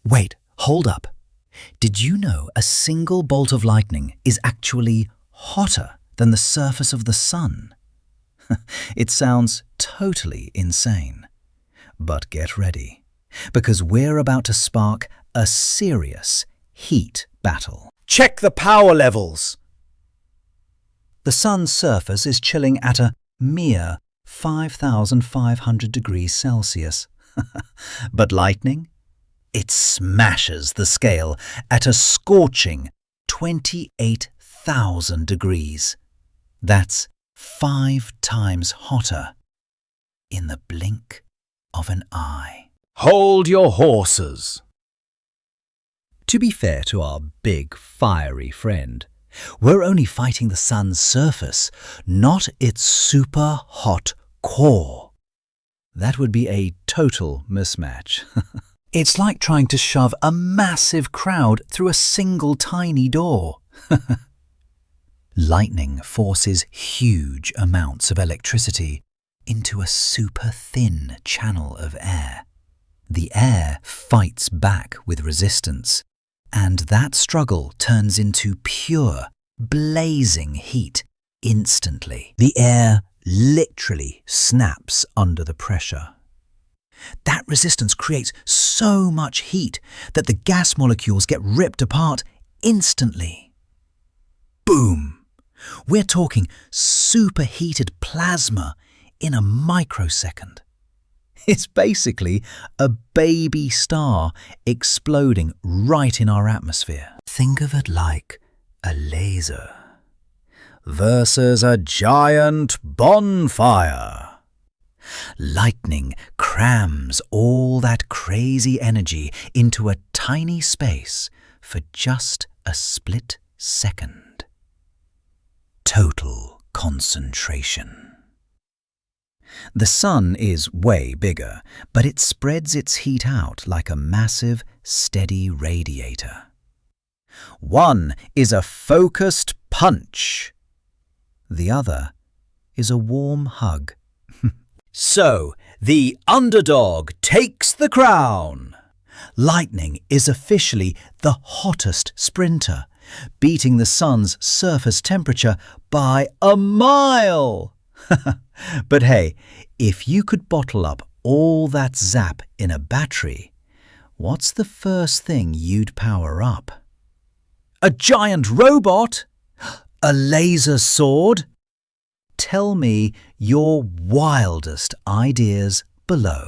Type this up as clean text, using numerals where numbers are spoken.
Wait, hold up. Did you know a single bolt of lightning is actually hotter than the surface of the sun? It sounds totally insane. But get ready, because we're about to spark a serious heat battle. Check the power levels. The sun's surface is chilling at a mere 5,500 degrees Celsius. But lightning? It smashes the scale at a scorching 28,000 degrees. That's 5 times hotter in the blink of an eye. Hold your horses. To be fair to our big, fiery friend, we're only fighting the sun's surface, not its super hot core. That would be a total mismatch. It's like trying to shove a massive crowd through a single tiny door. Lightning forces huge amounts of electricity into a super thin channel of air. The air fights back with resistance, and that struggle turns into pure, blazing heat instantly. The air literally snaps under the pressure. That resistance creates so much heat that the gas molecules get ripped apart instantly. Boom! We're talking superheated plasma in a microsecond. It's basically a baby star exploding right in our atmosphere. Think of it like a laser versus a giant bonfire. Lightning crams all that crazy energy into a tiny space for just a split second. Total concentration. The sun is way bigger, but it spreads its heat out like a massive, steady radiator. One is a focused punch. The other is a warm hug. So, the underdog takes the crown. Lightning is officially the hottest sprinter, beating the sun's surface temperature by a mile. But hey, if you could bottle up all that zap in a battery, what's the first thing you'd power up? A giant robot? A laser sword? Tell me your wildest ideas below.